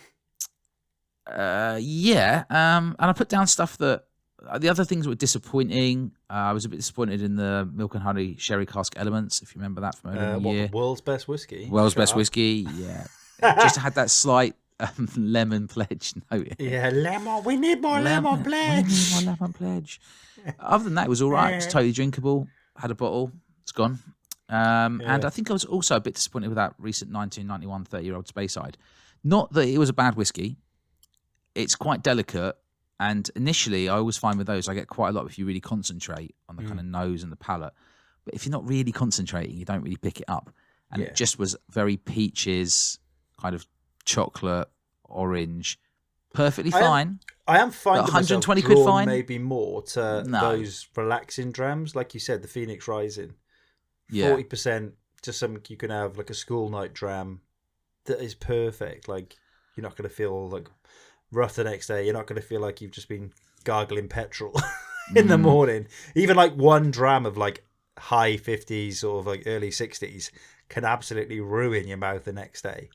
I put down stuff that the other things were disappointing. I was a bit disappointed in the Milk and Honey Sherry Cask Elements, if you remember that from earlier in the year. The world's best whiskey. World's best whiskey, yeah. Just had that slight lemon pledge note. Yeah, lemon. We need more lemon pledge. We need more lemon pledge. Other than that, it was all right. It's totally drinkable. Had a bottle. It's gone. And I think I was also a bit disappointed with that recent 1991 30-year-old Speyside. Not that it was a bad whiskey. It's quite delicate. And initially, I always find with those, I get quite a lot if you really concentrate on the kind of nose and the palate. But if you're not really concentrating, you don't really pick it up. And it just was very peaches, kind of chocolate, orange, perfectly fine. I am finding 120 myself quid fine. Maybe more to those relaxing drams, like you said, the Phoenix Rising. 40%, just something you can have like a school night dram that is perfect. Like you're not going to feel like rough the next day. You're not going to feel like you've just been gargling petrol in the morning. Even like one dram of like high 50s or like early 60s can absolutely ruin your mouth the next day.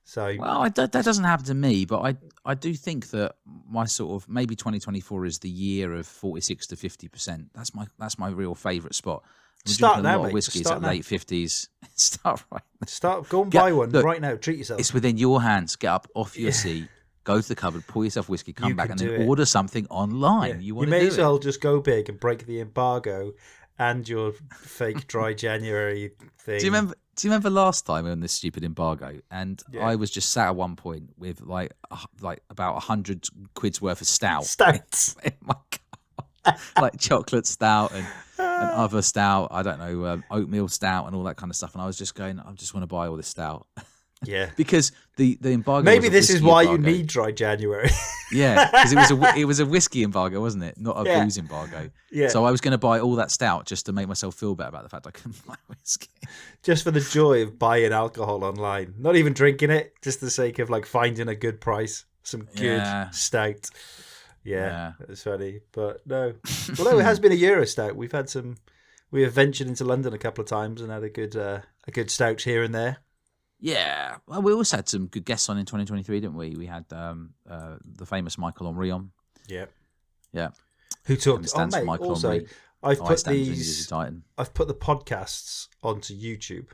So that doesn't happen to me, but I do think that my sort of maybe 2024 is the year of 46 to 50%. That's my real favourite spot. Start now, a lot of whiskies at late 50s. Start right now. Go and buy one right now. Treat yourself. It's within your hands. Get up off your seat, go to the cupboard, pour yourself whiskey, come back, and then order something online. You may as well just go big and break the embargo and your fake dry January thing. Do you remember last time on this stupid embargo? And I was just sat at one point with like about 100 quid's worth of stouts in my car, like chocolate stout and other stout. I don't know, oatmeal stout and all that kind of stuff. And I was just going, I just want to buy all this stout. Yeah, because the embargo. Maybe this is why you need dry January. Yeah, because it was a whiskey embargo, wasn't it? Not a booze embargo. Yeah. So I was going to buy all that stout just to make myself feel better about the fact I couldn't buy whiskey. Just for the joy of buying alcohol online, not even drinking it, just the sake of like finding a good price, some good stout. Yeah, it's funny, but no. Although it has been a year of stout, we have ventured into London a couple of times and had a good stout here and there. Yeah, well, we also had some good guests on in 2023, didn't we? We had the famous Michael Henry on. Yeah, yeah. Who talked? Michael also, Henry. I've put the podcasts onto YouTube.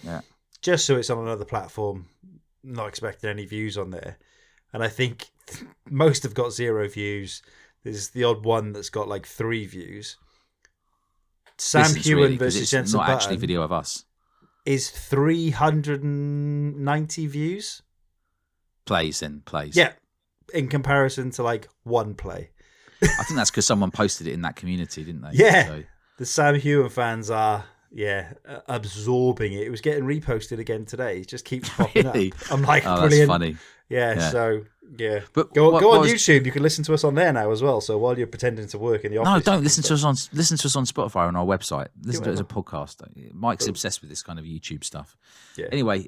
Yeah, just so it's on another platform. Not expecting any views on there, and I think most have got 0 views. There's the odd one that's got like 3 views. Sam Hewen versus Jensen Button. Not actually video of us. Is 390 views. Plays. Yeah, in comparison to like 1 play. I think that's because someone posted it in that community, didn't they? Yeah, so. The Sam Hewen fans are absorbing it. It was getting reposted again today. It just keeps popping up. I'm like, brilliant. That's funny. Yeah. So but go on YouTube. You can listen to us on there now as well. So while you're pretending to work in the office, no, don't listen to us on Spotify on our website. Listen to it as a podcast. Mike's obsessed with this kind of YouTube stuff. Yeah. Anyway,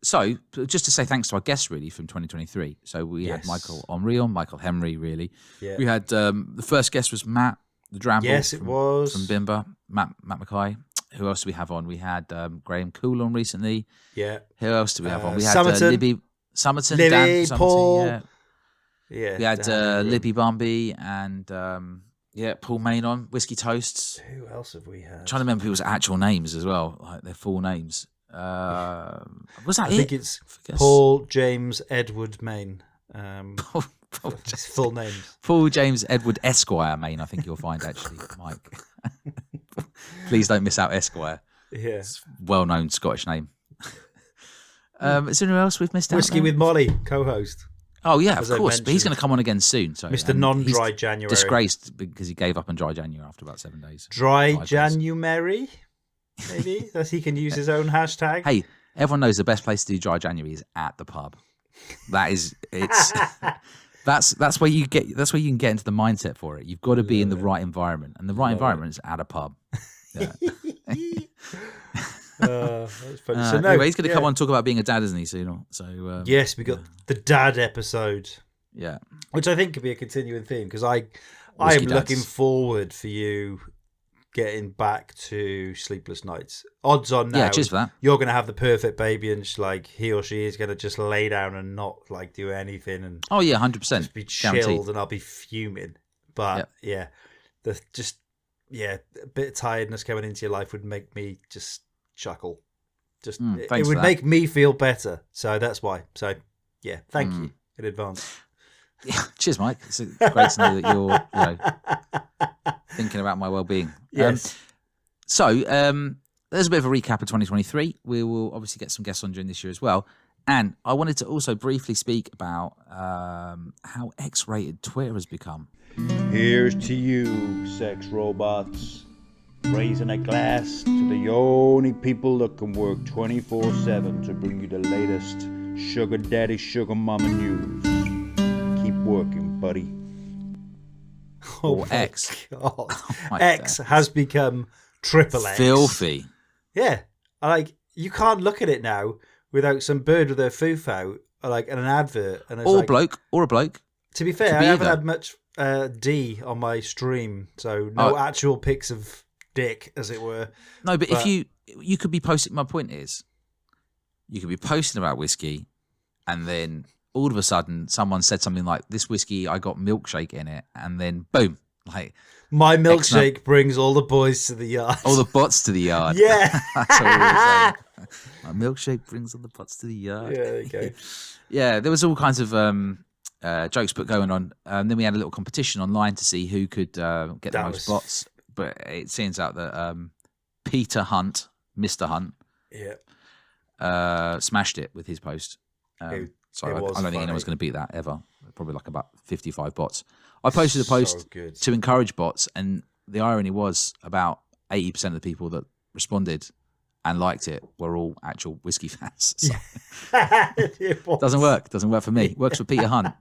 so just to say thanks to our guests really from 2023. So we had Michael Henry on, Michael Henry really. Yeah. We had the first guest was Matt the Dramble. Yes, it was from Bimber. Matt Mackay. Who else do we have on? We had Graham Cool on recently. Yeah. Who else do we have on? We had Libby Somerton, Dan Paul. Yeah. We had Libby Bumby and Paul Main on Whiskey Toasts. Who else have we had? I'm trying to remember people's actual names as well, like their full names. Was that I think it's Paul James Edward Main. Just full names. Paul James Edward Esquire Main. I think you'll find actually, Mike. Please don't miss out Esquire. Yeah, it's a well-known Scottish name. Is there anyone else we've missed out? Whiskey with Molly, co-host. Oh yeah, of course. But he's going to come on again soon. So Mr. Non-Dry January. Disgraced because he gave up on Dry January after about 7 days. Dry January. maybe that he can use his own hashtag. Hey, everyone knows the best place to do dry January is at the pub. It's that's where you get that's where you can get into the mindset for it. You've got to be in the right environment, and the right environment is at a pub. Yeah. That's funny. So Anyway, he's going to come on and talk about being a dad, isn't he? So yes, we got the dad episode. Yeah, which I think could be a continuing theme because I Whiskey am dads. looking forward for you getting back to sleepless nights. Odds on now, Yeah, cheers for that. you're going to have the perfect baby, and just like he or she is going to just lay down and not like do anything, and Oh yeah, 100%. be chilled, and I'll be fuming. But Yep. a bit of tiredness coming into your life would make me just chuckle. Just it thanks would for that. make me feel better. So that's why. So yeah, thank you in advance. Yeah, cheers, Mike. It's great to know that you're thinking about my well-being. Yes. There's a bit of a recap of 2023. We will obviously get some guests on during this year as well. And I wanted to also briefly speak about how X-rated Twitter has become. Here's to you, sex robots. Raising a glass to the only people that can work 24/7 to bring you the latest sugar daddy, sugar mama news. Keep working, buddy. Or my X. God. Oh my X God. has become triple X. Filthy. Yeah. Like, you can't look at it now without some bird with their foof out, like, and an advert. And it's Or like, a bloke. To be fair, Could I be haven't either. had much D on my stream, so no actual pics of dick, as it were. No, but if you could be posting, my point is, you could be posting about whiskey, and then all of a sudden someone said something like, "This whiskey, I got milkshake in it," and then boom, like My milkshake brings all the boys to the yard. all the bots to the yard. Yeah. That's what we were saying. My milkshake brings all the bots to the yard. Yeah, there you go. Yeah, there was all kinds of jokes put going on. Then we had a little competition online to see who could get the most bots. But it turns out that Peter Hunt, Mr. Hunt, smashed it with his post. So I don't think anyone's going to beat that ever. Probably like about 55 bots. I posted a post to encourage bots, and the irony was about 80% of the people that responded and liked it were all actual whiskey fans. So doesn't work. Doesn't work for me. Works for Peter Hunt.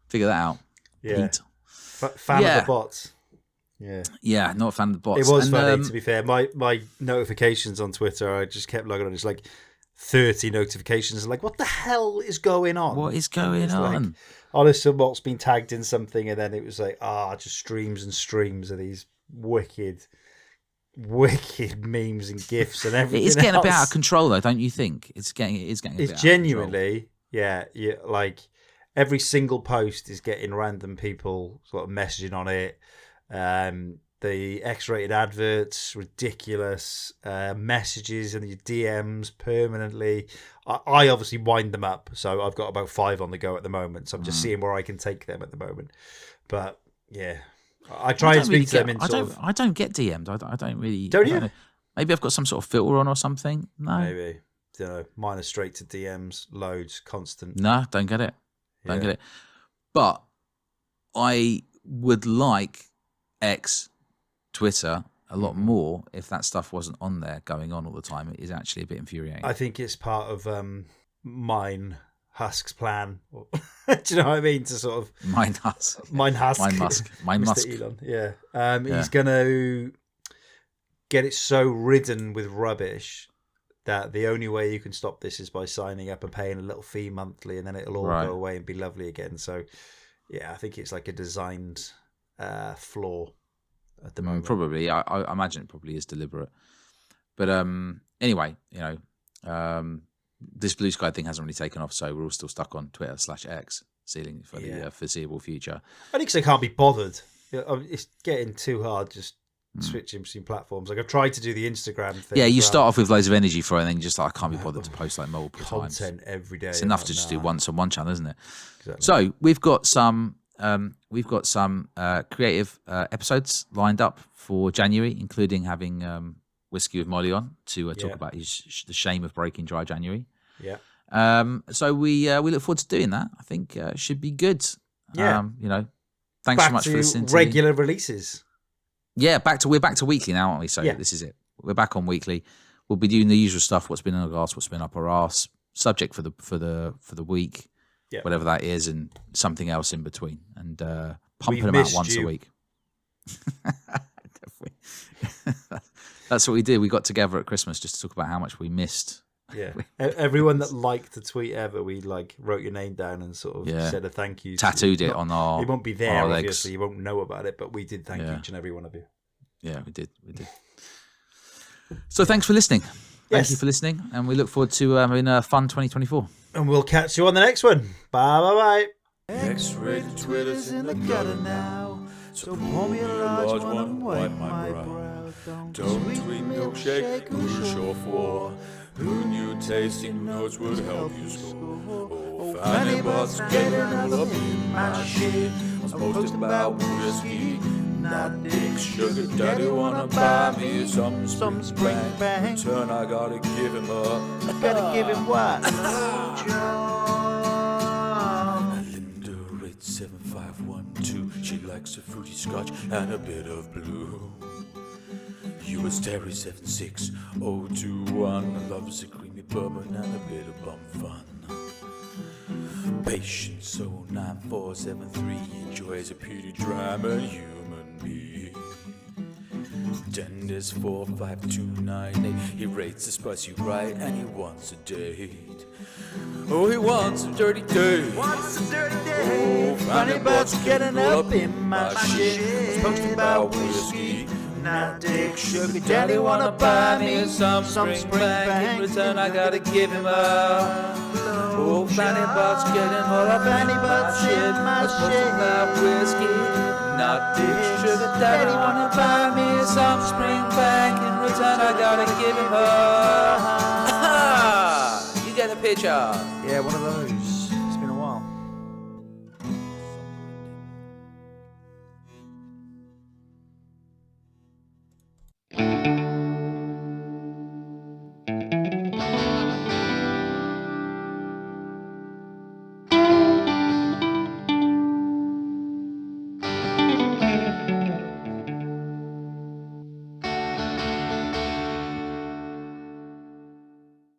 Figure that out. Yeah. Pete. Fan of the bots. Yeah, not a fan of the bots. It was funny, to be fair. My notifications on Twitter, I just kept logging on. It's like 30 notifications. Like, what the hell is going on? What is going on? Like, honestly, what's been tagged in something, and then it was like, just streams and streams of these wicked memes and gifs and everything. It's getting else. a bit out of control, though, don't you think? It's getting a bit out of control. Genuinely, yeah. Like every single post is getting random people sort of messaging on it. The X-rated adverts, ridiculous messages in your DMs permanently. I obviously wind them up, so I've got about 5 on the go at the moment. So I'm just seeing where I can take them at the moment. But yeah, I try and speak to them. I don't get DM'd. I don't really. Don't I you? know. Maybe I've got some sort of filter on or something. No, Maybe. Don't know. Mine are straight to DMs, loads, constant. No, don't get it. Don't get it. But I would like X, Twitter, a lot more if that stuff wasn't on there going on all the time. It is actually a bit infuriating. I think it's part of mine Husk's plan. Do you know what I mean? To sort of Mine Husk. Mine Musk. Elon. Yeah. He's going to get it so ridden with rubbish that the only way you can stop this is by signing up and paying a little fee monthly, and then it'll all go away and be lovely again. So, yeah, I think it's like a designed flaw at the moment. Probably. I imagine it probably is deliberate. But anyway, this blue sky thing hasn't really taken off, so we're all still stuck on Twitter/X ceiling for the foreseeable future. I think I can't be bothered. It's getting too hard just switching between platforms. Like I've tried to do the Instagram thing. Yeah, you start off with loads of energy for it, and then you're just like, I can't be bothered to post like multiple times. Content every day. It's enough to just do once on one channel, isn't it? Exactly. So we've got some creative episodes lined up for January, including having Whiskey with Molly on to talk about the shame of breaking dry January. Yeah. So we look forward to doing that. I think it should be good. Yeah. Thanks so much for listening to regular releases. Yeah, we're back to weekly now, aren't we? So this is it. we're back on weekly. We'll be doing the usual stuff. What's been in our glass? What's been up our arse? Subject for the week, whatever that is, and something else in between, and pumping them out once a week. That's what we did. We got together at Christmas just to talk about how much we missed. Yeah, everyone that liked the tweet ever, we wrote your name down and sort of said a thank you. Tattooed it on our. It won't be there, obviously. Legs. You won't know about it, but we did thank each and every one of you. Yeah, we did. So thanks for listening. Thank you for listening, and we look forward to having a fun 2024. And we'll catch you on the next one. Bye. X-rated Twitter's in the gutter now, so pour me a large one and wipe my brow. Don't tweet milkshake, who's sure for? Who knew tasting notes would help you score? Oh, fanny butts getting all up in my shit. I was posting about whiskey, not dick. Sugar daddy wanna buy me some spring bang. In turn I gotta give him Gotta give him what? Linda rates 7512. She likes a fruity scotch and a bit of blue. US Terry 76021 loves a creamy bourbon and a bit of bum fun. Patience 09473 enjoys a pretty drama human being. Dennis 45298, he rates the spicy right and he wants a date. Oh, he wants a dirty date. Oh, funny butts getting up in my shit. Posting about whiskey, not dick. Sugar daddy wanna buy me some spring bang. In return I gotta give him a. Oh, fanny butts getting all up fanny butts in my shit. About whiskey, not dick. Sugar daddy wanna buy me some spring bang. In return I gotta give him a. You get a picture. Yeah, one of those.